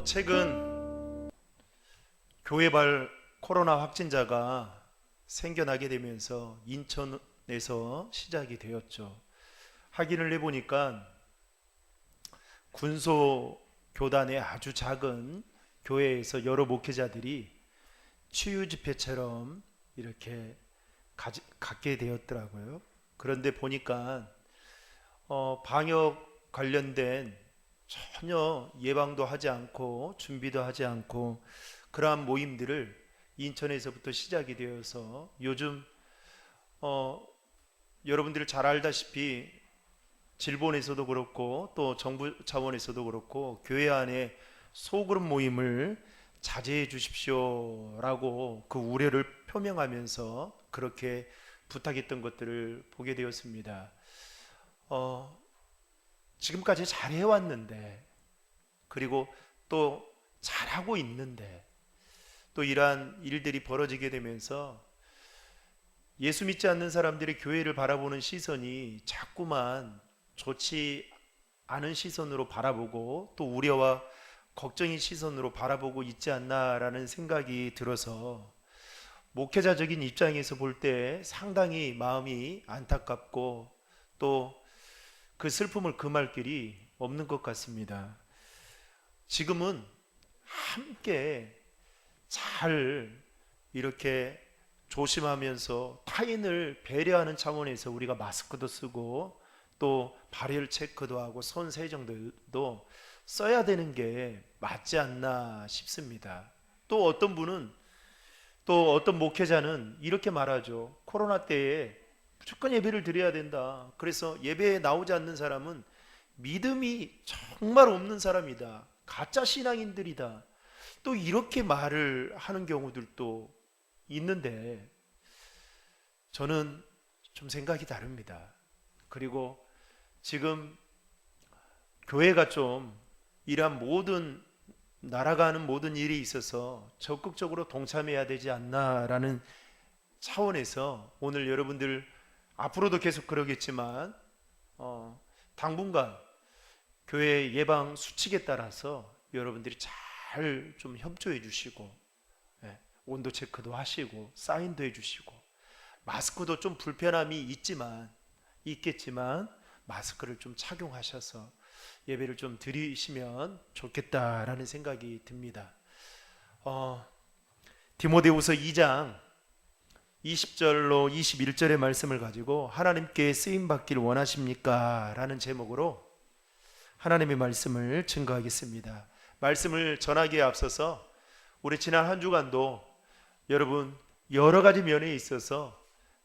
최근 교회발 코로나 확진자가 생겨나게 되면서 인천에서 시작이 되었죠. 확인을 해보니까 군소 교단의 아주 작은 교회에서 여러 목회자들이 치유 집회처럼 이렇게 갖게 되었더라고요. 그런데 보니까 방역 관련된 전혀 예방도 하지 않고 준비도 하지 않고 그러한 모임들을 인천에서부터 시작이 되어서 요즘 여러분들이 잘 알다시피 질본에서도 그렇고 또 정부 차원에서도 그렇고 교회 안에 소그룹 모임을 자제해 주십시오라고 그 우려를 표명하면서 그렇게 부탁했던 것들을 보게 되었습니다. 지금까지 잘 해왔는데, 그리고 또 잘하고 있는데 또 이러한 일들이 벌어지게 되면서 예수 믿지 않는 사람들이 교회를 바라보는 시선이 자꾸만 좋지 않은 시선으로 바라보고 또 우려와 걱정의 시선으로 바라보고 있지 않나라는 생각이 들어서 목회자적인 입장에서 볼 때 상당히 마음이 안타깝고 또 그 슬픔을 금할 길이 없는 것 같습니다. 지금은 함께 잘 이렇게 조심하면서 타인을 배려하는 차원에서 우리가 마스크도 쓰고 또 발열 체크도 하고 손 세정도 써야 되는 게 맞지 않나 싶습니다. 또 어떤 분은 또 어떤 목회자는 이렇게 말하죠. 코로나 때에 무조건 예배를 드려야 된다. 그래서 예배에 나오지 않는 사람은 믿음이 정말 없는 사람이다. 가짜 신앙인들이다. 또 이렇게 말을 하는 경우들도 있는데 저는 좀 생각이 다릅니다. 그리고 지금 교회가 좀 이러한 모든 날아가는 모든 일이 있어서 적극적으로 동참해야 되지 않나라는 차원에서 오늘 여러분들 앞으로도 계속 그러겠지만 당분간 교회 예방 수칙에 따라서 여러분들이 잘 좀 협조해 주시고 온도 체크도 하시고 사인도 해 주시고 마스크도 좀 불편함이 있겠지만 마스크를 좀 착용하셔서 예배를 좀 드리시면 좋겠다라는 생각이 듭니다. 디모데후서 2장 20절로 21절의 말씀을 가지고 하나님께 쓰임 받기를 원하십니까? 라는 제목으로 하나님의 말씀을 증거하겠습니다. 말씀을 전하기에 앞서서 우리 지난 한 주간도 여러분 여러 가지 면에 있어서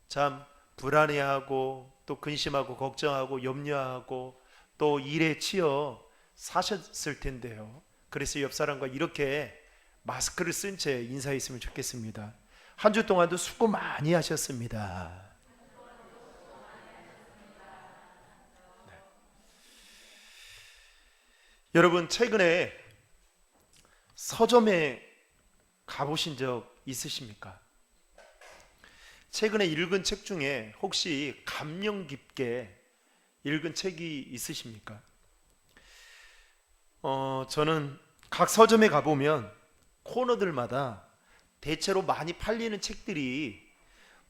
참 불안해하고 또 근심하고 걱정하고 염려하고 또 일에 치여 사셨을 텐데요. 그래서 옆 사람과 이렇게 마스크를 쓴 채 인사했으면 좋겠습니다. 한 주 동안도 수고 많이 하셨습니다. 네. 여러분 최근에 서점에 가보신 적 있으십니까? 최근에 읽은 책 중에 혹시 감명 깊게 읽은 책이 있으십니까? 저는 각 서점에 가보면 코너들마다 대체로 많이 팔리는 책들이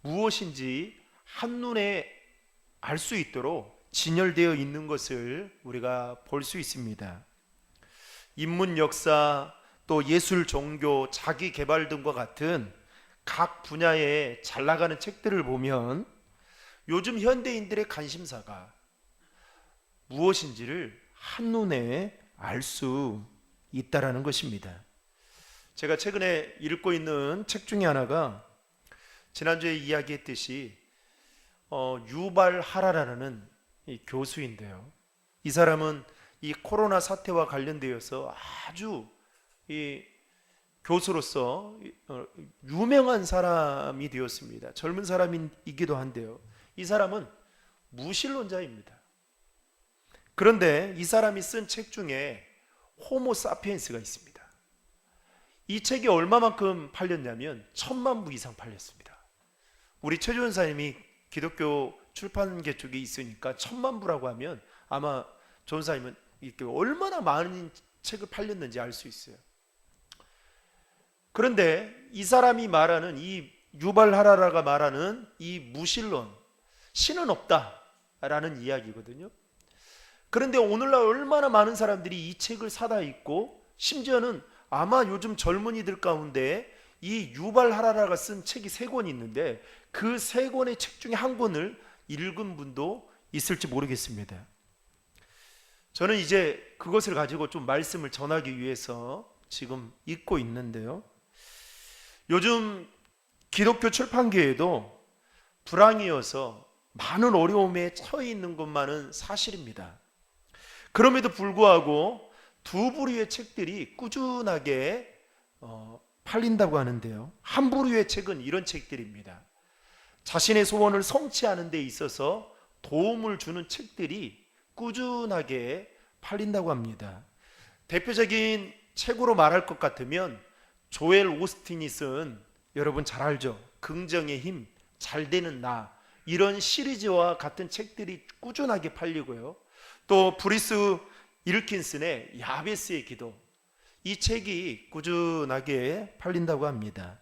무엇인지 한눈에 알 수 있도록 진열되어 있는 것을 우리가 볼 수 있습니다. 인문 역사, 또 예술, 종교, 자기 개발 등과 같은 각 분야에 잘 나가는 책들을 보면 요즘 현대인들의 관심사가 무엇인지를 한눈에 알 수 있다라는 것입니다. 제가 최근에 읽고 있는 책 중에 하나가 지난주에 이야기했듯이 유발 하라라는 이 교수인데요. 이 사람은 이 코로나 사태와 관련되어서 아주 이 교수로서 유명한 사람이 되었습니다. 젊은 사람이기도 한데요. 이 사람은 무신론자입니다. 그런데 이 사람이 쓴 책 중에 호모 사피엔스가 있습니다. 이 책이 얼마만큼 팔렸냐면 1000만 부 이상 팔렸습니다. 우리 최조원사님이 기독교 출판계 쪽에 있으니까 1000만 부라고 하면 아마 조원사님은 이게 얼마나 많은 책을 팔렸는지 알 수 있어요. 그런데 이 사람이 말하는 이 유발 하라라가 말하는 이 무신론, 신은 없다라는 이야기거든요. 그런데 오늘날 얼마나 많은 사람들이 이 책을 사다 읽고, 심지어는 아마 요즘 젊은이들 가운데 이 유발 하라라가 쓴 책이 3권이 있는데 그 3권의 책 중에 한 권을 읽은 분도 있을지 모르겠습니다. 저는 이제 그것을 가지고 좀 말씀을 전하기 위해서 지금 읽고 있는데요. 요즘 기독교 출판계에도 불황이어서 많은 어려움에 처해 있는 것만은 사실입니다. 그럼에도 불구하고 2부류의 책들이 꾸준하게 팔린다고 하는데요. 한 부류의 책은 이런 책들입니다. 자신의 소원을 성취하는 데 있어서 도움을 주는 책들이 꾸준하게 팔린다고 합니다. 대표적인 책으로 말할 것 같으면 조엘 오스틴이 쓴, 여러분 잘 알죠? 긍정의 힘, 잘 되는 나, 이런 시리즈와 같은 책들이 꾸준하게 팔리고요. 또 브리스 일킨슨의 야베스의 기도, 이 책이 꾸준하게 팔린다고 합니다.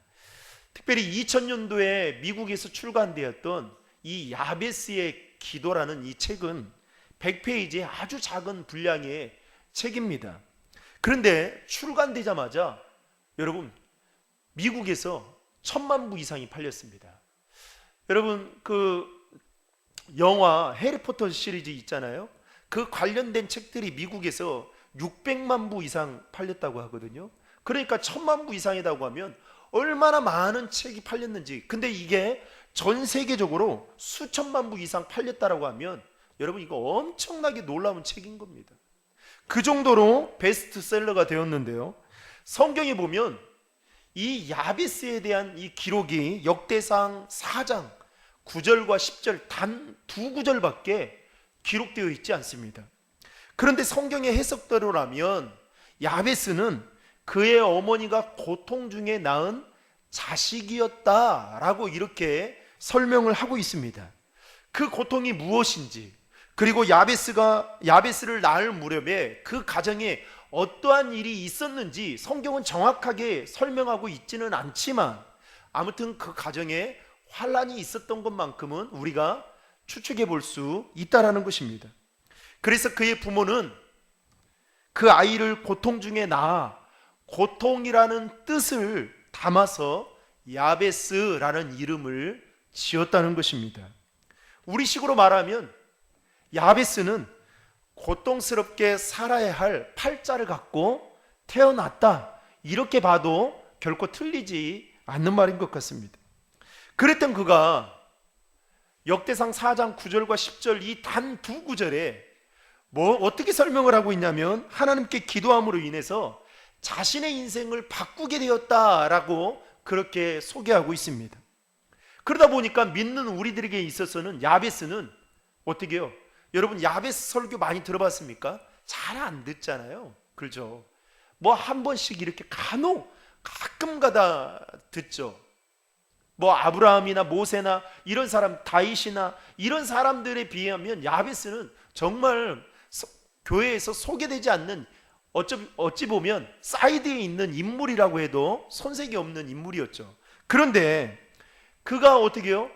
특별히 2000년도에 미국에서 출간되었던 이 야베스의 기도라는 이 책은 100페이지의 아주 작은 분량의 책입니다. 그런데 출간되자마자 여러분 미국에서 1000만 부 이상이 팔렸습니다. 여러분 그 영화 해리포터 시리즈 있잖아요. 그 관련된 책들이 미국에서 600만 부 이상 팔렸다고 하거든요. 그러니까 1000만 부 이상이라고 하면 얼마나 많은 책이 팔렸는지. 근데 이게 전 세계적으로 수천만 부 이상 팔렸다라고 하면 여러분 이거 엄청나게 놀라운 책인 겁니다. 그 정도로 베스트셀러가 되었는데요. 성경에 보면 이 야베스에 대한 이 기록이 역대상 4장 9절과 10절 단 2구절밖에 기록되어 있지 않습니다. 그런데 성경의 해석대로라면 야베스는 그의 어머니가 고통 중에 낳은 자식이었다라고 이렇게 설명을 하고 있습니다. 그 고통이 무엇인지, 그리고 야베스를 낳을 무렵에 그 가정에 어떠한 일이 있었는지 성경은 정확하게 설명하고 있지는 않지만 아무튼 그 가정에 환란이 있었던 것만큼은 우리가 추측해 볼 수 있다라는 것입니다. 그래서 그의 부모는 그 아이를 고통 중에 낳아 고통이라는 뜻을 담아서 야베스라는 이름을 지었다는 것입니다. 우리식으로 말하면 야베스는 고통스럽게 살아야 할 팔자를 갖고 태어났다, 이렇게 봐도 결코 틀리지 않는 말인 것 같습니다. 그랬던 그가 역대상 4장 9절과 10절 이 단 2구절에 어떻게 설명을 하고 있냐면 하나님께 기도함으로 인해서 자신의 인생을 바꾸게 되었다라고 그렇게 소개하고 있습니다. 그러다 보니까 믿는 우리들에게 있어서는 야베스는 어떻게 해요? 여러분 야베스 설교 많이 들어봤습니까? 잘 안 듣잖아요. 그렇죠? 한 번씩 이렇게 가끔 가다 듣죠. 아브라함이나 모세나 이런 사람, 다윗이나 이런 사람들에 비하면 야베스는 정말 교회에서 소개되지 않는, 어찌 보면 사이드에 있는 인물이라고 해도 손색이 없는 인물이었죠. 그런데 그가 어떻게 해요?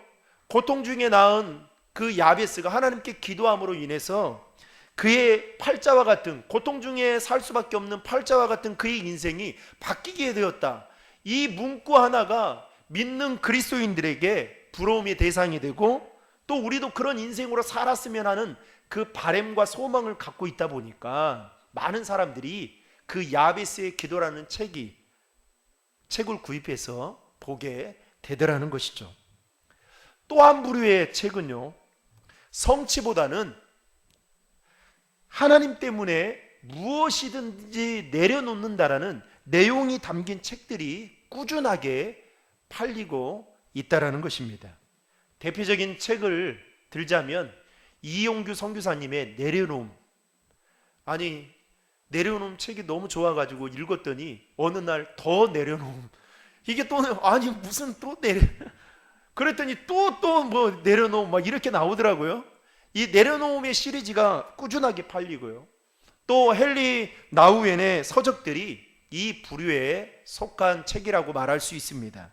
고통 중에 낳은 그 야베스가 하나님께 기도함으로 인해서 그의 팔자와 같은, 고통 중에 살 수밖에 없는 팔자와 같은 그의 인생이 바뀌게 되었다. 이 문구 하나가 믿는 그리스도인들에게 부러움의 대상이 되고, 또 우리도 그런 인생으로 살았으면 하는 그 바람과 소망을 갖고 있다 보니까 많은 사람들이 그 야베스의 기도라는 책을 구입해서 보게 되더라는 것이죠. 또 한 부류의 책은요, 성취보다는 하나님 때문에 무엇이든지 내려놓는다라는 내용이 담긴 책들이 꾸준하게 팔리고 있다라는 것입니다. 대표적인 책을 들자면 이용규 선교사님의 내려놓음. 내려놓음 책이 너무 좋아가지고 읽었더니 어느 날 더 내려놓음. 이게 또 무슨 또 그랬더니 또 내려놓음 이렇게 나오더라고요. 이 내려놓음의 시리즈가 꾸준하게 팔리고요. 또 헨리 나우엔의 서적들이 이 부류에 속한 책이라고 말할 수 있습니다.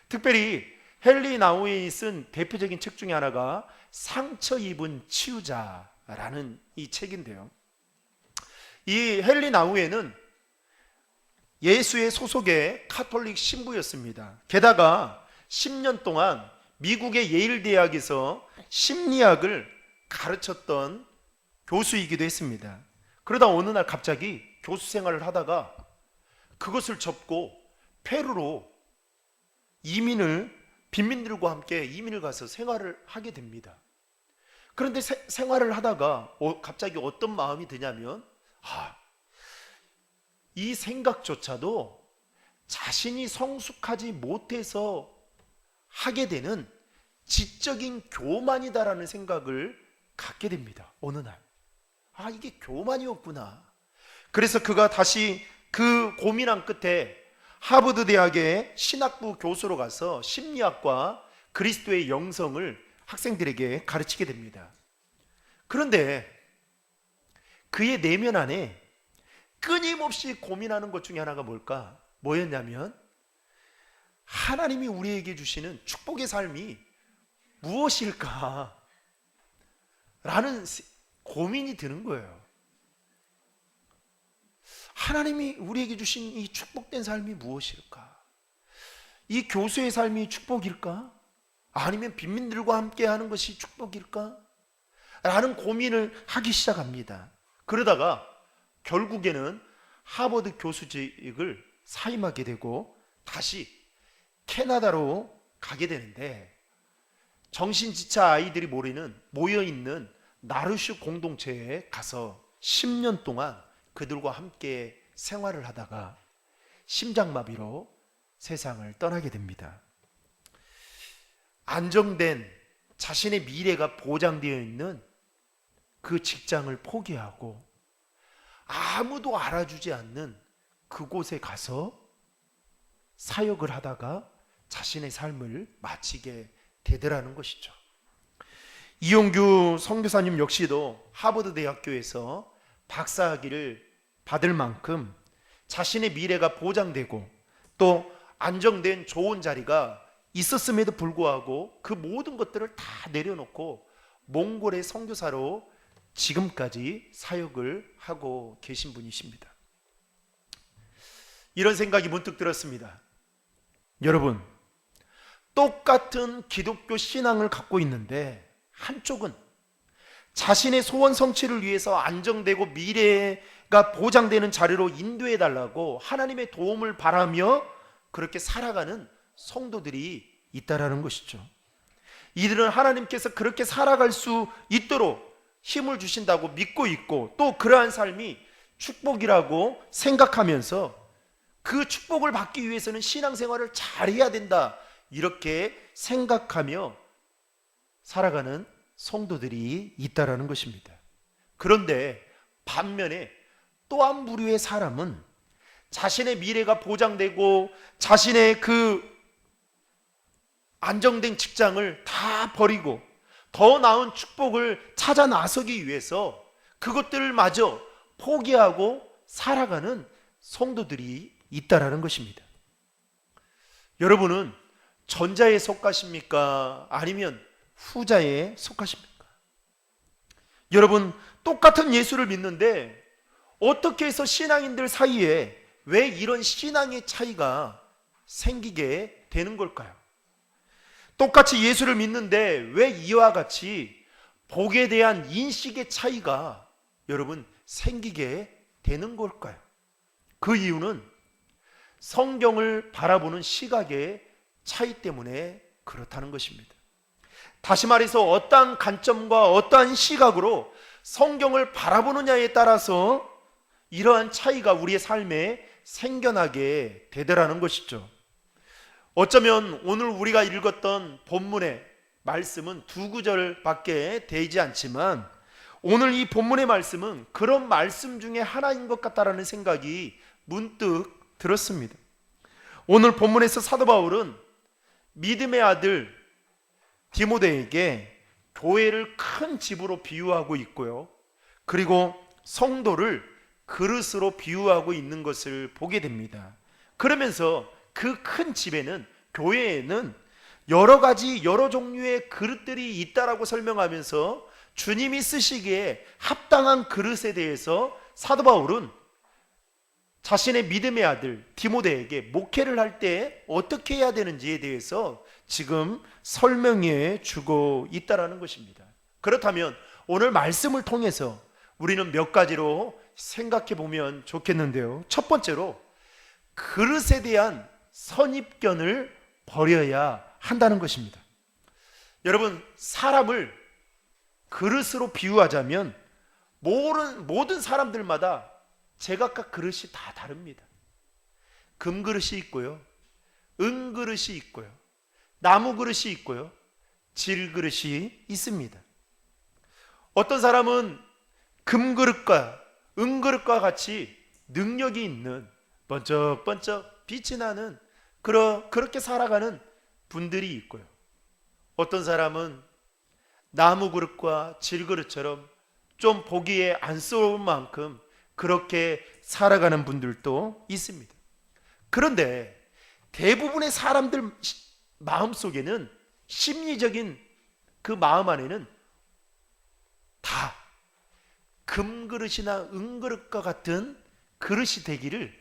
특별히 헨리 나우엔이 쓴 대표적인 책 중에 하나가 상처 입은 치유자라는 이 책인데요, 이 헨리 나우엔은 예수의 소속의 카톨릭 신부였습니다. 게다가 10년 동안 미국의 예일 대학에서 심리학을 가르쳤던 교수이기도 했습니다. 그러다 어느 날 갑자기 교수 생활을 하다가 그것을 접고 페루로 빈민들과 함께 이민을 가서 생활을 하게 됩니다. 그런데 생활을 하다가 갑자기 어떤 마음이 드냐면, 이 생각조차도 자신이 성숙하지 못해서 하게 되는 지적인 교만이다라는 생각을 갖게 됩니다. 어느 날 이게 교만이었구나. 그래서 그가 다시 그 고민한 끝에 하버드 대학의 신학부 교수로 가서 심리학과 그리스도의 영성을 학생들에게 가르치게 됩니다. 그런데 그의 내면 안에 끊임없이 고민하는 것 중에 하나가 뭐였냐면, 하나님이 우리에게 주시는 축복의 삶이 무엇일까? 라는 고민이 드는 거예요. 하나님이 우리에게 주신 이 축복된 삶이 무엇일까? 이 교수의 삶이 축복일까? 아니면 빈민들과 함께 하는 것이 축복일까? 라는 고민을 하기 시작합니다. 그러다가 결국에는 하버드 교수직을 사임하게 되고 다시 캐나다로 가게 되는데, 정신지차 아이들이 모여있는 나르슈 공동체에 가서 10년 동안 그들과 함께 생활을 하다가 심장마비로 세상을 떠나게 됩니다. 안정된 자신의 미래가 보장되어 있는 그 직장을 포기하고 아무도 알아주지 않는 그곳에 가서 사역을 하다가 자신의 삶을 마치게 되더라는 것이죠. 이용규 선교사님 역시도 하버드 대학교에서 박사학위를 받을 만큼 자신의 미래가 보장되고 또 안정된 좋은 자리가 있었음에도 불구하고 그 모든 것들을 다 내려놓고 몽골의 선교사로 지금까지 사역을 하고 계신 분이십니다. 이런 생각이 문득 들었습니다. 여러분, 똑같은 기독교 신앙을 갖고 있는데 한쪽은 자신의 소원 성취를 위해서 안정되고 미래가 보장되는 자리로 인도해 달라고 하나님의 도움을 바라며 그렇게 살아가는 성도들이 있다라는 것이죠. 이들은 하나님께서 그렇게 살아갈 수 있도록 힘을 주신다고 믿고 있고, 또 그러한 삶이 축복이라고 생각하면서 그 축복을 받기 위해서는 신앙생활을 잘해야 된다, 이렇게 생각하며 살아가는 성도들이 있다라는 것입니다. 그런데 반면에 또 한 부류의 사람은 자신의 미래가 보장되고 자신의 그 안정된 직장을 다 버리고 더 나은 축복을 찾아 나서기 위해서 그것들을 마저 포기하고 살아가는 성도들이 있다라는 것입니다. 여러분은 전자에 속하십니까? 아니면 후자에 속하십니까? 여러분, 똑같은 예수를 믿는데 어떻게 해서 신앙인들 사이에 왜 이런 신앙의 차이가 생기게 되는 걸까요? 똑같이 예수를 믿는데 왜 이와 같이 복에 대한 인식의 차이가 여러분 생기게 되는 걸까요? 그 이유는 성경을 바라보는 시각의 차이 때문에 그렇다는 것입니다. 다시 말해서 어떠한 관점과 어떠한 시각으로 성경을 바라보느냐에 따라서 이러한 차이가 우리의 삶에 생겨나게 되더라는 것이죠. 어쩌면 오늘 우리가 읽었던 본문의 말씀은 2구절밖에 되지 않지만 오늘 이 본문의 말씀은 그런 말씀 중에 하나인 것 같다라는 생각이 문득 들었습니다. 오늘 본문에서 사도 바울은 믿음의 아들 디모데에게 교회를 큰 집으로 비유하고 있고요, 그리고 성도를 그릇으로 비유하고 있는 것을 보게 됩니다. 그러면서 그 큰 집에는, 교회에는 여러 가지 여러 종류의 그릇들이 있다라고 설명하면서 주님이 쓰시기에 합당한 그릇에 대해서 사도 바울은 자신의 믿음의 아들 디모데에게 목회를 할 때 어떻게 해야 되는지에 대해서 지금 설명해 주고 있다라는 것입니다. 그렇다면 오늘 말씀을 통해서 우리는 몇 가지로 생각해 보면 좋겠는데요. 첫 번째로, 그릇에 대한 선입견을 버려야 한다는 것입니다. 여러분, 사람을 그릇으로 비유하자면 모든 사람들마다 제각각 그릇이 다 다릅니다. 금그릇이 있고요, 은그릇이 있고요, 나무그릇이 있고요, 질그릇이 있습니다. 어떤 사람은 금그릇과 은그릇과 같이 능력이 있는, 번쩍번쩍 빛이 나는 그렇게 살아가는 분들이 있고요, 어떤 사람은 나무그릇과 질그릇처럼 좀 보기에 안쓰러운 만큼 그렇게 살아가는 분들도 있습니다. 그런데 대부분의 사람들 마음속에는, 심리적인 그 마음 안에는 다 금그릇이나 은그릇과 같은 그릇이 되기를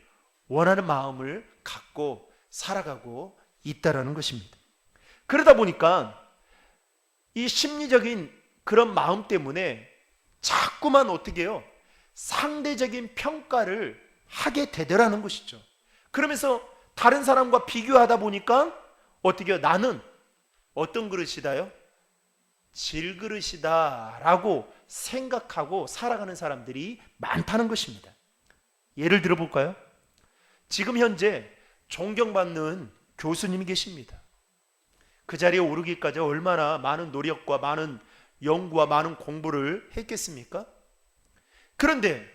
원하는 마음을 갖고 살아가고 있다라는 것입니다. 그러다 보니까 이 심리적인 그런 마음 때문에 자꾸만 어떻게 해요? 상대적인 평가를 하게 되더라는 것이죠. 그러면서 다른 사람과 비교하다 보니까 어떻게 해요? 나는 어떤 그릇이다요? 질그릇이다 라고 생각하고 살아가는 사람들이 많다는 것입니다. 예를 들어 볼까요? 지금 현재 존경받는 교수님이 계십니다. 그 자리에 오르기까지 얼마나 많은 노력과 많은 연구와 많은 공부를 했겠습니까? 그런데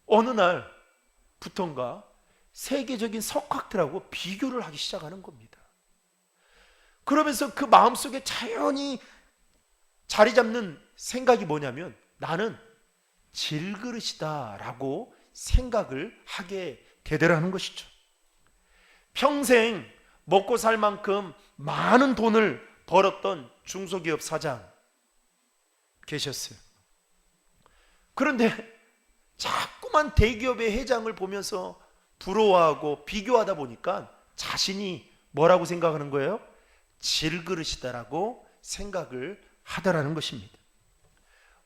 어느 날부턴가 세계적인 석학들하고 비교를 하기 시작하는 겁니다. 그러면서 그 마음속에 자연히 자리 잡는 생각이 뭐냐면, 나는 질그릇이다 라고 생각을 하게 되더라는 것이죠. 평생 먹고 살 만큼 많은 돈을 벌었던 중소기업 사장 계셨어요. 그런데 자꾸만 대기업의 회장을 보면서 부러워하고 비교하다 보니까 자신이 뭐라고 생각하는 거예요? 질그릇이다라고 생각을 하더라는 것입니다.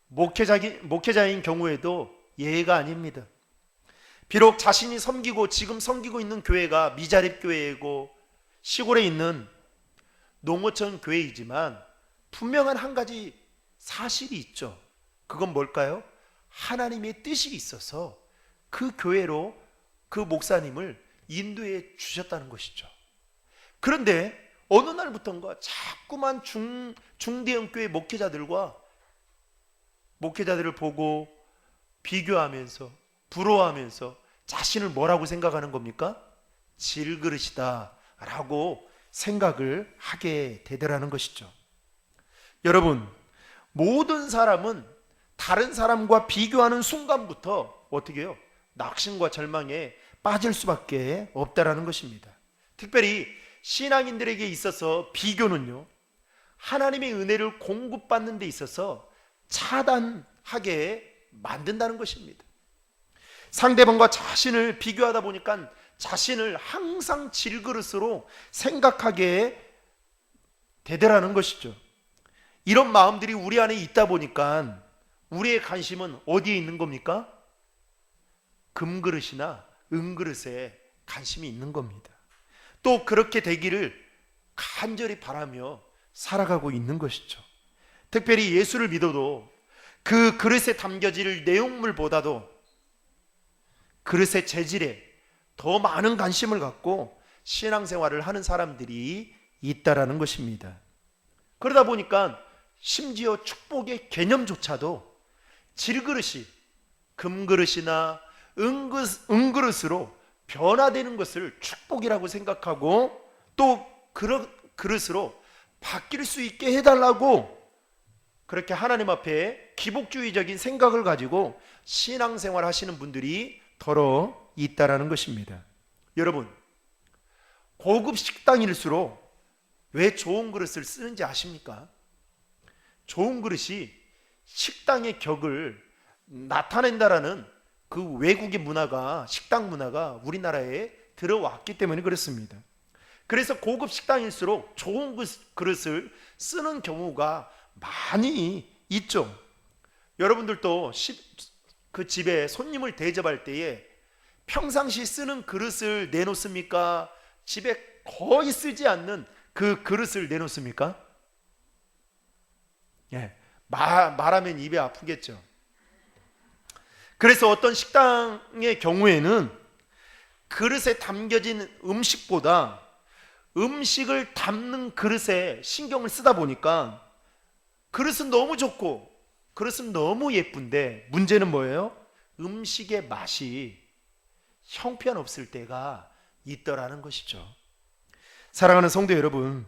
목회자인 경우에도 예외가 아닙니다. 비록 자신이 지금 섬기고 있는 교회가 미자립 교회이고 시골에 있는 농어촌 교회이지만 분명한 한 가지 사실이 있죠. 그건 뭘까요? 하나님의 뜻이 있어서 그 교회로 그 목사님을 인도해 주셨다는 것이죠. 그런데 어느 날부턴가 자꾸만 중대형 교회 목회자들을 보고 비교하면서 부러워하면서 자신을 뭐라고 생각하는 겁니까? 질그릇이다 라고 생각을 하게 되더라는 것이죠. 여러분, 모든 사람은 다른 사람과 비교하는 순간부터 어떻게 해요? 낙심과 절망에 빠질 수밖에 없다라는 것입니다. 특별히 신앙인들에게 있어서 비교는요, 하나님의 은혜를 공급받는 데 있어서 차단하게 만든다는 것입니다. 상대방과 자신을 비교하다 보니까 자신을 항상 질그릇으로 생각하게 되더라는 것이죠. 이런 마음들이 우리 안에 있다 보니까 우리의 관심은 어디에 있는 겁니까? 금그릇이나 은그릇에 관심이 있는 겁니다. 또 그렇게 되기를 간절히 바라며 살아가고 있는 것이죠. 특별히 예수를 믿어도 그 그릇에 담겨질 내용물보다도 그릇의 재질에 더 많은 관심을 갖고 신앙생활을 하는 사람들이 있다라는 것입니다. 그러다 보니까 심지어 축복의 개념조차도 질그릇이 금그릇이나 은그릇으로 변화되는 것을 축복이라고 생각하고 또 그릇으로 바뀔 수 있게 해달라고 그렇게 하나님 앞에 기복주의적인 생각을 가지고 신앙생활 하시는 분들이 더러 있다라는 것입니다. 여러분, 고급 식당일수록 왜 좋은 그릇을 쓰는지 아십니까? 좋은 그릇이 식당의 격을 나타낸다라는 그 외국의 문화가, 식당 문화가 우리나라에 들어왔기 때문에 그렇습니다. 그래서 고급 식당일수록 좋은 그릇을 쓰는 경우가 많이 있죠. 여러분들도 그 집에 손님을 대접할 때에 평상시 쓰는 그릇을 내놓습니까? 집에 거의 쓰지 않는 그 그릇을 내놓습니까? 예, 말하면 입이 아프겠죠. 그래서 어떤 식당의 경우에는 그릇에 담겨진 음식보다 음식을 담는 그릇에 신경을 쓰다 보니까 그릇은 너무 좋고 그릇은 너무 예쁜데 문제는 뭐예요? 음식의 맛이 형편없을 때가 있더라는 것이죠. 사랑하는 성도 여러분,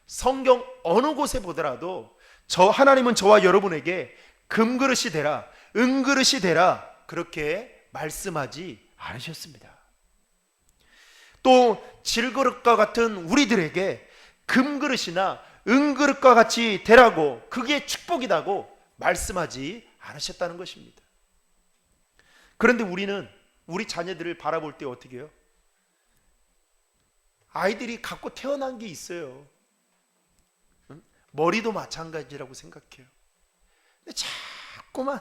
성경 어느 곳에 보더라도 하나님은 저와 여러분에게 금그릇이 되라, 은그릇이 되라 그렇게 말씀하지 않으셨습니다. 또 질그릇과 같은 우리들에게 금그릇이나 은그릇과 같이 되라고, 그게 축복이라고 말씀하지 않으셨다는 것입니다. 그런데 우리는 우리 자녀들을 바라볼 때 어떻게 해요? 아이들이 갖고 태어난 게 있어요. 머리도 마찬가지라고 생각해요. 근데 자꾸만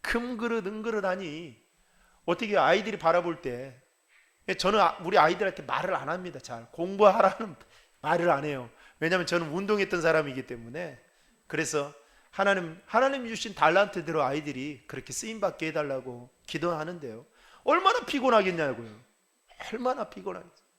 금그릇 은그릇 하니 어떻게 아이들이 바라볼 때, 저는 우리 아이들한테 말을 안 합니다. 잘 공부하라는 말을 안 해요. 왜냐하면 저는 운동했던 사람이기 때문에. 그래서 하나님 주신 달란트대로 아이들이 그렇게 쓰임받게 해달라고 기도하는데요, 얼마나 피곤하겠냐고요. 얼마나 피곤하겠어요.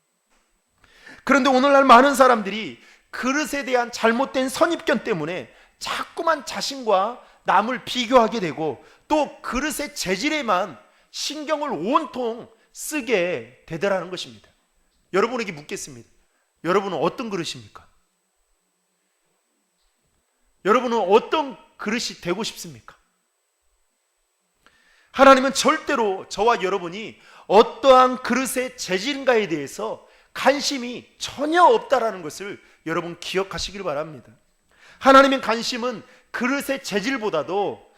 그런데 오늘날 많은 사람들이 그릇에 대한 잘못된 선입견 때문에 자꾸만 자신과 남을 비교하게 되고 또 그릇의 재질에만 신경을 온통 쓰게 되더라는 것입니다. 여러분에게 묻겠습니다. 여러분은 어떤 그릇입니까? 여러분은 어떤 그릇이 되고 싶습니까? 하나님은 절대로 저와 여러분이 어떠한 그릇의 재질인가에 대해서 관심이 전혀 없다라는 것을 여러분 기억하시길 바랍니다. 하나님의 관심은 그릇의 재질보다도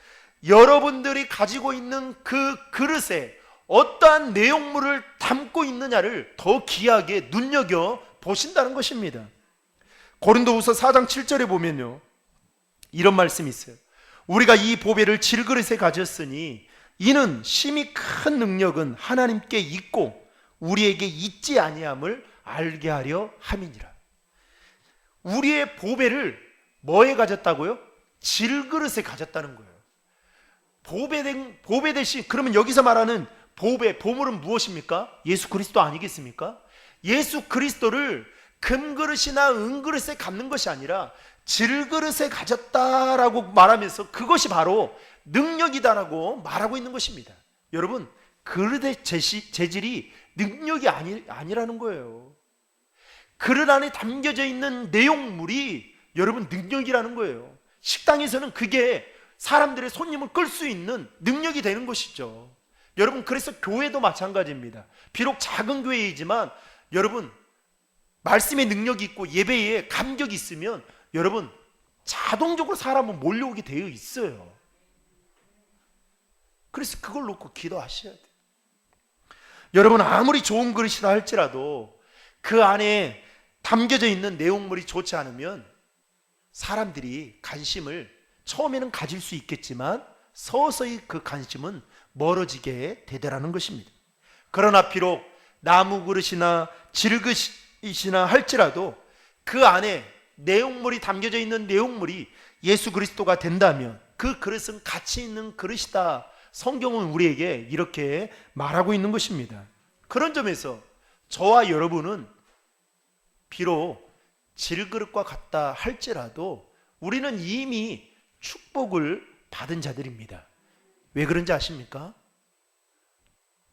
여러분들이 가지고 있는 그 그릇에 어떠한 내용물을 담고 있느냐를 더 귀하게 눈여겨 보신다는 것입니다. 고린도후서 4장 7절에 보면요, 이런 말씀이 있어요. 우리가 이 보배를 질그릇에 가졌으니 이는 심히 큰 능력은 하나님께 있고 우리에게 있지 아니함을 알게 하려 함이니라. 우리의 보배를 뭐에 가졌다고요? 질그릇에 가졌다는 거예요. 보배 대신, 그러면 여기서 말하는 보물은 무엇입니까? 예수 그리스도 아니겠습니까? 예수 그리스도를 금그릇이나 은그릇에 갖는 것이 아니라 질그릇에 가졌다라고 말하면서 그것이 바로 능력이다라고 말하고 있는 것입니다. 여러분, 그릇의 재질이 능력이 아니라는 거예요. 그릇 안에 담겨져 있는 내용물이 여러분 능력이라는 거예요. 식당에서는 그게 사람들의 손님을 끌 수 있는 능력이 되는 것이죠. 여러분, 그래서 교회도 마찬가지입니다. 비록 작은 교회이지만 여러분, 말씀의 능력이 있고 예배에 감격이 있으면 여러분 자동적으로 사람은 몰려오게 되어 있어요. 그래서 그걸 놓고 기도하셔야 돼요. 여러분, 아무리 좋은 그릇이라 할지라도 그 안에 담겨져 있는 내용물이 좋지 않으면 사람들이 관심을 처음에는 가질 수 있겠지만 서서히 그 관심은 멀어지게 되더라는 것입니다. 그러나 비록 나무 그릇이나 질그릇이나 할지라도 그 안에 내용물이 담겨져 있는 내용물이 예수 그리스도가 된다면 그 그릇은 가치 있는 그릇이다. 성경은 우리에게 이렇게 말하고 있는 것입니다. 그런 점에서 저와 여러분은 비록 질그릇과 같다 할지라도 우리는 이미 축복을 받은 자들입니다. 왜 그런지 아십니까?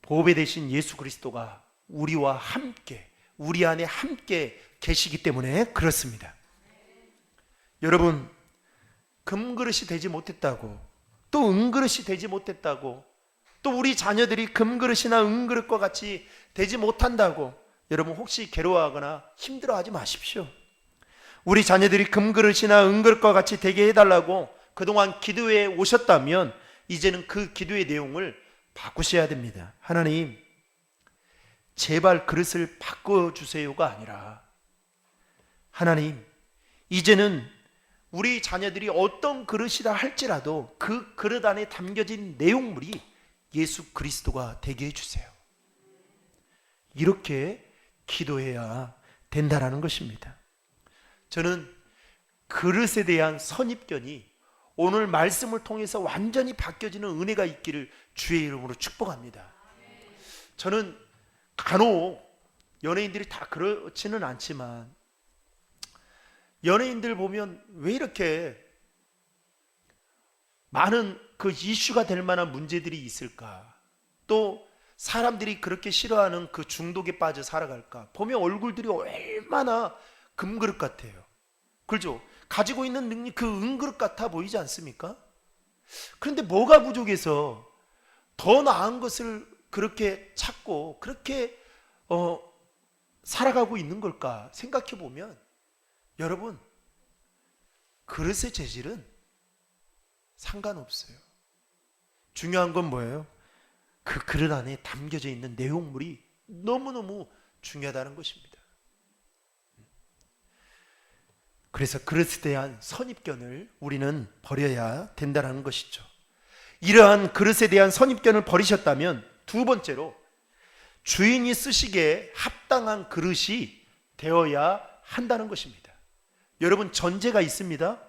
보배 되신 예수 그리스도가 우리와 함께, 우리 안에 함께 계시기 때문에 그렇습니다. 여러분, 금그릇이 되지 못했다고, 또 은그릇이 되지 못했다고, 또 우리 자녀들이 금그릇이나 은그릇과 같이 되지 못한다고 여러분 혹시 괴로워하거나 힘들어하지 마십시오. 우리 자녀들이 금그릇이나 은그릇과 같이 되게 해달라고 그동안 기도해 오셨다면 이제는 그 기도의 내용을 바꾸셔야 됩니다. 하나님, 제발 그릇을 바꿔주세요가 아니라, 하나님, 이제는 우리 자녀들이 어떤 그릇이라 할지라도 그 그릇 안에 담겨진 내용물이 예수 그리스도가 되게 해주세요. 이렇게 기도해야 된다라는 것입니다. 저는 그릇에 대한 선입견이 오늘 말씀을 통해서 완전히 바뀌어지는 은혜가 있기를 주의 이름으로 축복합니다. 저는 간혹 연예인들이 다 그렇지는 않지만 연예인들 보면 왜 이렇게 많은 그 이슈가 될 만한 문제들이 있을까? 또 사람들이 그렇게 싫어하는 그 중독에 빠져 살아갈까? 보면 얼굴들이 얼마나 금그릇 같아요. 그렇죠? 가지고 있는 능력, 그 은그릇 같아 보이지 않습니까? 그런데 뭐가 부족해서 더 나은 것을 그렇게 찾고 그렇게 살아가고 있는 걸까 생각해 보면, 여러분, 그릇의 재질은 상관없어요. 중요한 건 뭐예요? 그 그릇 안에 담겨져 있는 내용물이 너무너무 중요하다는 것입니다. 그래서 그릇에 대한 선입견을 우리는 버려야 된다는 것이죠. 이러한 그릇에 대한 선입견을 버리셨다면 두 번째로, 주인이 쓰시기에 합당한 그릇이 되어야 한다는 것입니다. 여러분, 전제가 있습니다.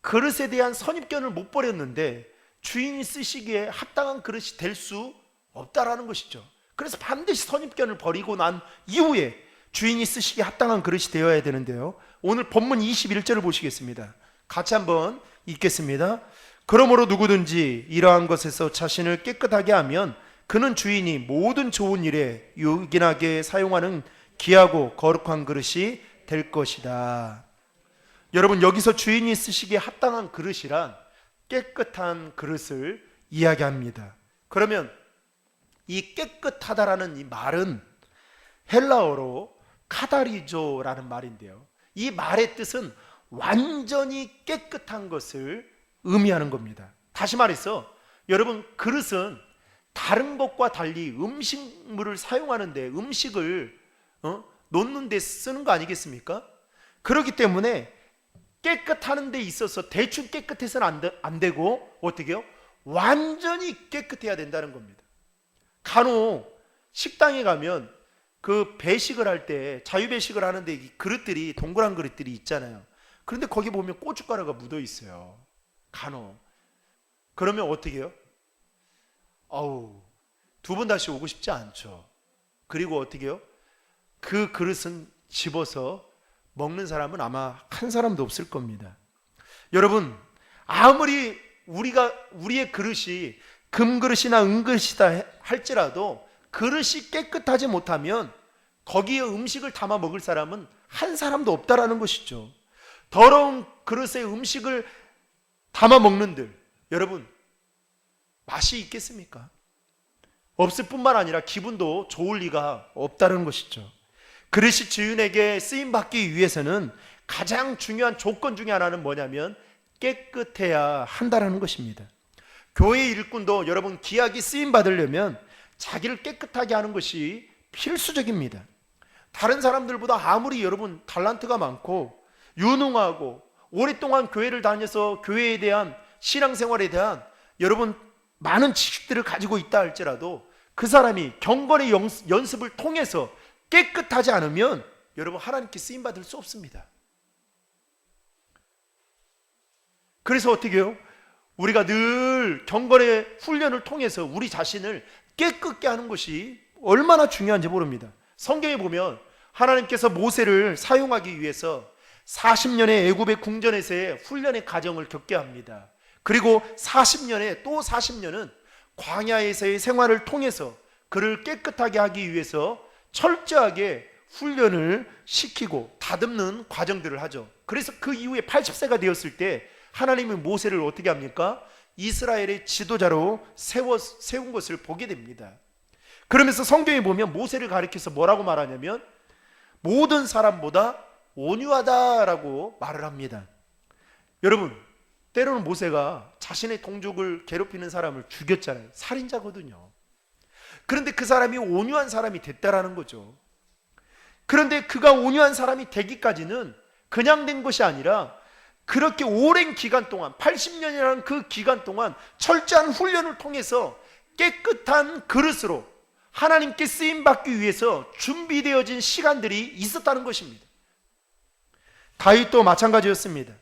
그릇에 대한 선입견을 못 버렸는데 주인이 쓰시기에 합당한 그릇이 될 수 없다라는 것이죠. 그래서 반드시 선입견을 버리고 난 이후에 주인이 쓰시기에 합당한 그릇이 되어야 되는데요, 오늘 본문 21절을 보시겠습니다. 같이 한번 읽겠습니다. 그러므로 누구든지 이러한 것에서 자신을 깨끗하게 하면 그는 주인이 모든 좋은 일에 요긴하게 사용하는 귀하고 거룩한 그릇이 될 것이다. 여러분, 여기서 주인이 쓰시기에 합당한 그릇이란 깨끗한 그릇을 이야기합니다. 그러면 이 깨끗하다라는 이 말은 헬라어로 카다리조라는 말인데요, 이 말의 뜻은 완전히 깨끗한 것을 의미하는 겁니다. 다시 말해서 여러분, 그릇은 다른 것과 달리 음식물을 사용하는데, 음식을 놓는 데 쓰는 거 아니겠습니까? 그렇기 때문에 깨끗하는 데 있어서 대충 깨끗해서는 안 되고 어떻게 해요? 완전히 깨끗해야 된다는 겁니다. 간혹 식당에 가면 그 배식을 할 때, 자유배식을 하는데 이 그릇들이, 동그란 그릇들이 있잖아요. 그런데 거기 보면 고춧가루가 묻어 있어요. 간혹. 그러면 어떻게 해요? 두 번 다시 오고 싶지 않죠. 그리고 어떻게 해요? 그 그릇은 집어서 먹는 사람은 아마 한 사람도 없을 겁니다. 여러분, 아무리 우리의 그릇이 금그릇이나 은그릇이다 할지라도 그릇이 깨끗하지 못하면 거기에 음식을 담아 먹을 사람은 한 사람도 없다라는 것이죠. 더러운 그릇에 음식을 담아 먹는들, 여러분, 맛이 있겠습니까? 없을 뿐만 아니라 기분도 좋을 리가 없다는 것이죠. 그릇이 주인에게 쓰임받기 위해서는 가장 중요한 조건 중에 하나는 뭐냐면 깨끗해야 한다는 것입니다. 교회 일꾼도 여러분, 귀하게 쓰임받으려면 자기를 깨끗하게 하는 것이 필수적입니다. 다른 사람들보다 아무리 여러분 달란트가 많고 유능하고 오랫동안 교회를 다녀서 교회에 대한, 신앙생활에 대한 여러분 많은 지식들을 가지고 있다 할지라도 그 사람이 경건의 연습을 통해서 깨끗하지 않으면 여러분 하나님께 쓰임받을 수 없습니다. 그래서 어떻게 해요? 우리가 늘 경건의 훈련을 통해서 우리 자신을 깨끗게 하는 것이 얼마나 중요한지 모릅니다. 성경에 보면 하나님께서 모세를 사용하기 위해서 40년의 애굽의 궁전에서의 훈련의 과정을 겪게 합니다. 그리고 40년에 또 40년은 광야에서의 생활을 통해서 그를 깨끗하게 하기 위해서 철저하게 훈련을 시키고 다듬는 과정들을 하죠. 그래서 그 이후에 80세가 되었을 때 하나님이 모세를 어떻게 합니까? 이스라엘의 지도자로 세운 것을 보게 됩니다. 그러면서 성경에 보면 모세를 가리켜서 뭐라고 말하냐면 모든 사람보다 온유하다라고 말을 합니다. 여러분, 때로는 모세가 자신의 동족을 괴롭히는 사람을 죽였잖아요. 살인자거든요. 그런데 그 사람이 온유한 사람이 됐다라는 거죠. 그런데 그가 온유한 사람이 되기까지는 그냥 된 것이 아니라 그렇게 오랜 기간 동안 80년이라는 그 기간 동안 철저한 훈련을 통해서 깨끗한 그릇으로 하나님께 쓰임받기 위해서 준비되어진 시간들이 있었다는 것입니다. 다윗도 마찬가지였습니다.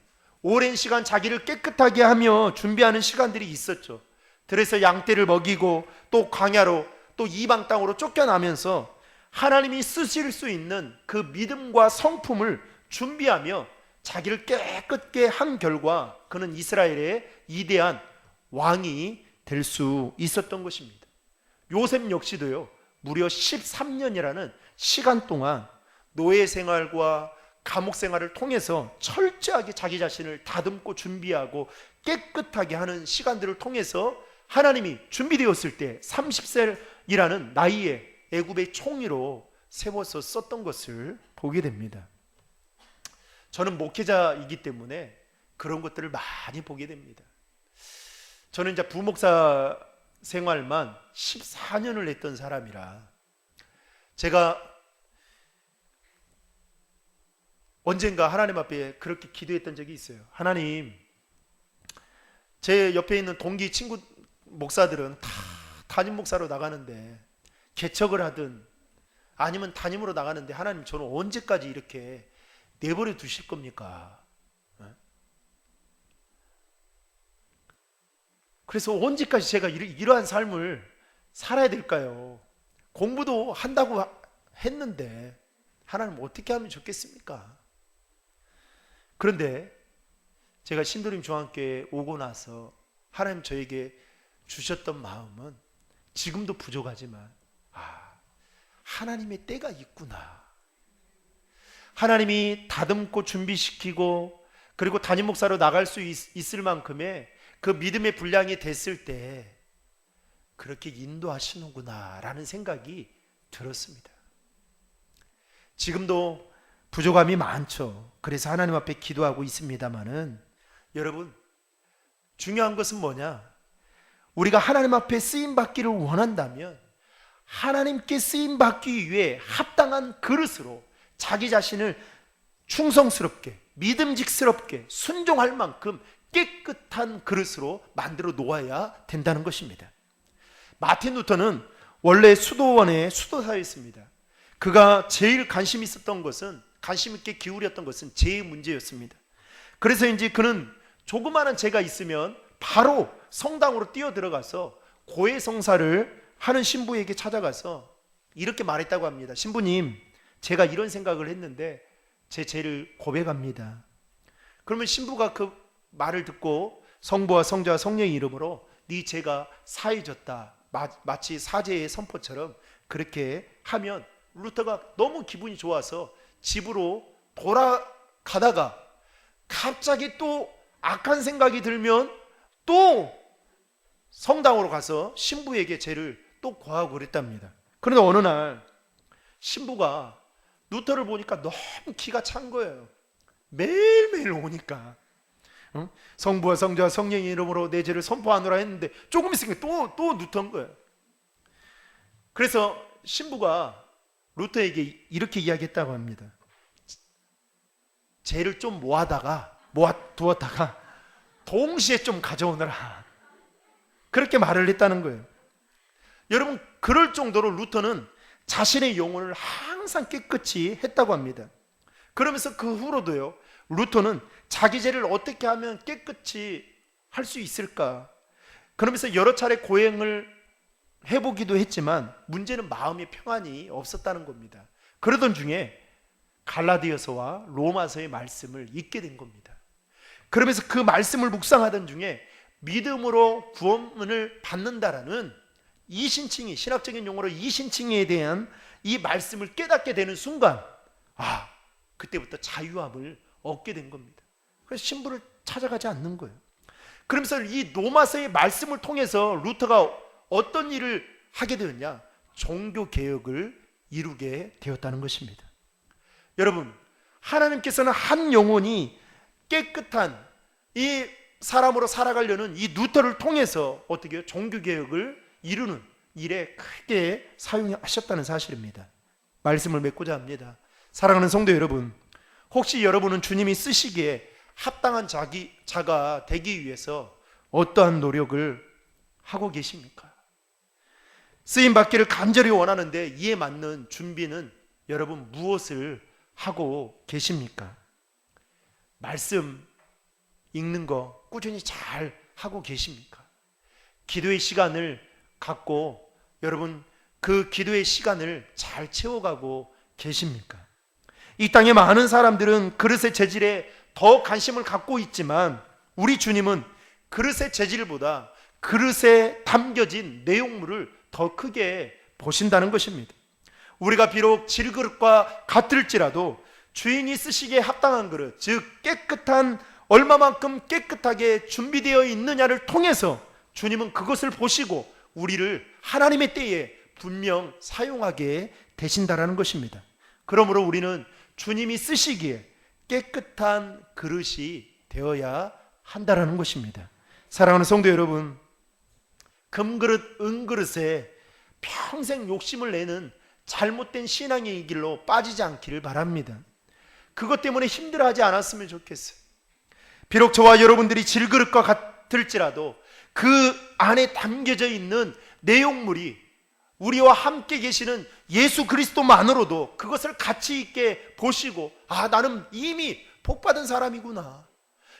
오랜 시간 자기를 깨끗하게 하며 준비하는 시간들이 있었죠. 그래서 양떼를 먹이고 또 광야로 또 이방 땅으로 쫓겨나면서 하나님이 쓰실 수 있는 그 믿음과 성품을 준비하며 자기를 깨끗게 한 결과 그는 이스라엘의 위대한 왕이 될 수 있었던 것입니다. 요셉 역시도요, 무려 13년이라는 시간 동안 노예 생활과 감옥 생활을 통해서 철저하게 자기 자신을 다듬고 준비하고 깨끗하게 하는 시간들을 통해서 하나님이 준비되었을 때 30세이라는 나이에 애굽의 총리로 세워서 썼던 것을 보게 됩니다. 저는 목회자이기 때문에 그런 것들을 많이 보게 됩니다. 저는 이제 부목사 생활만 14년을 했던 사람이라 제가 언젠가 하나님 앞에 그렇게 기도했던 적이 있어요. 하나님, 제 옆에 있는 동기 친구 목사들은 다 담임 목사로 나가는데 개척을 하든 아니면 담임으로 나가는데 하나님, 저는 언제까지 이렇게 내버려 두실 겁니까? 그래서 언제까지 제가 이러한 삶을 살아야 될까요? 공부도 한다고 했는데 하나님 어떻게 하면 좋겠습니까? 그런데 제가 신도림 중앙교회에 오고 나서 하나님 저에게 주셨던 마음은 지금도 부족하지만 하나님의 때가 있구나. 하나님이 다듬고 준비시키고 그리고 담임 목사로 나갈 수 있을 만큼의 그 믿음의 분량이 됐을 때 그렇게 인도하시는구나 라는 생각이 들었습니다. 지금도 부족함이 많죠. 그래서 하나님 앞에 기도하고 있습니다마는 여러분, 중요한 것은 뭐냐? 우리가 하나님 앞에 쓰임받기를 원한다면 하나님께 쓰임받기 위해 합당한 그릇으로 자기 자신을 충성스럽게 믿음직스럽게 순종할 만큼 깨끗한 그릇으로 만들어 놓아야 된다는 것입니다. 마틴 루터는 원래 수도원의 수도사였습니다. 그가 제일 관심 있게 기울였던 것은 죄의 문제였습니다. 그래서 이제 그는 조그마한 죄가 있으면 바로 성당으로 뛰어들어가서 고해성사를 하는 신부에게 찾아가서 이렇게 말했다고 합니다. 신부님, 제가 이런 생각을 했는데 제 죄를 고백합니다. 그러면 신부가 그 말을 듣고 성부와 성자와 성령의 이름으로 네 죄가 사해졌다, 마치 사죄의 선포처럼 그렇게 하면 루터가 너무 기분이 좋아서 집으로 돌아가다가 갑자기 또 악한 생각이 들면 또 성당으로 가서 신부에게 죄를 또 고하고 그랬답니다. 그런데 어느 날 신부가 루터를 보니까 너무 기가 찬 거예요. 매일매일 오니까 성부와 성자와 성령의 이름으로 내 죄를 선포하노라 했는데 조금 있으니까 또 루터인 거예요. 그래서 신부가 루터에게 이렇게 이야기했다고 합니다. 죄를 좀 모아두었다가 동시에 좀 가져오너라, 그렇게 말을 했다는 거예요. 여러분, 그럴 정도로 루터는 자신의 영혼을 항상 깨끗이 했다고 합니다. 그러면서 그 후로도요, 루터는 자기 죄를 어떻게 하면 깨끗이 할 수 있을까, 그러면서 여러 차례 고행을 해보기도 했지만 문제는 마음의 평안이 없었다는 겁니다. 그러던 중에 갈라디아서와 로마서의 말씀을 읽게 된 겁니다. 그러면서 그 말씀을 묵상하던 중에 믿음으로 구원을 받는다라는 이신칭의, 신학적인 용어로 이신칭에 대한 이 말씀을 깨닫게 되는 순간 그때부터 자유함을 얻게 된 겁니다. 그래서 신부를 찾아가지 않는 거예요. 그러면서 이 노마서의 말씀을 통해서 루터가 어떤 일을 하게 되었냐? 종교 개혁을 이루게 되었다는 것입니다. 여러분, 하나님께서는 한 영혼이 깨끗한 이 사람으로 살아가려는 이 루터를 통해서 어떻게 해요? 종교 개혁을 이루는 일에 크게 사용하셨다는 사실입니다. 말씀을 맺고자 합니다. 사랑하는 성도 여러분, 혹시 여러분은 주님이 쓰시기에 합당한 자가 되기 위해서 어떠한 노력을 하고 계십니까? 쓰임 받기를 간절히 원하는데 이에 맞는 준비는 여러분 무엇을 하고 계십니까? 말씀 읽는 거 꾸준히 잘 하고 계십니까? 기도의 시간을 갖고 여러분 그 기도의 시간을 잘 채워가고 계십니까? 이 땅의 많은 사람들은 그릇의 재질에 더 관심을 갖고 있지만 우리 주님은 그릇의 재질보다 그릇에 담겨진 내용물을 더 크게 보신다는 것입니다. 우리가 비록 질그릇과 같을지라도 주인이 쓰시기에 합당한 그릇, 즉 깨끗한 얼마만큼 깨끗하게 준비되어 있느냐를 통해서 주님은 그것을 보시고 우리를 하나님의 때에 분명 사용하게 되신다라는 것입니다. 그러므로 우리는 주님이 쓰시기에 깨끗한 그릇이 되어야 한다라는 것입니다. 사랑하는 성도 여러분, 금그릇, 은그릇에 평생 욕심을 내는 잘못된 신앙의 길로 빠지지 않기를 바랍니다. 그것 때문에 힘들어하지 않았으면 좋겠어요. 비록 저와 여러분들이 질그릇과 같을지라도 그 안에 담겨져 있는 내용물이 우리와 함께 계시는 예수 그리스도만으로도 그것을 가치 있게 보시고 나는 이미 복받은 사람이구나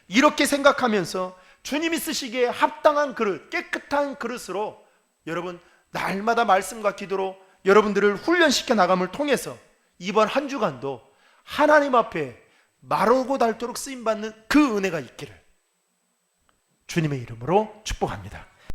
이렇게 생각하면서 주님이 쓰시기에 합당한 그릇, 깨끗한 그릇으로 여러분 날마다 말씀과 기도로 여러분들을 훈련시켜 나감을 통해서 이번 한 주간도 하나님 앞에 마르고 닳도록 쓰임받는 그 은혜가 있기를 주님의 이름으로 축복합니다.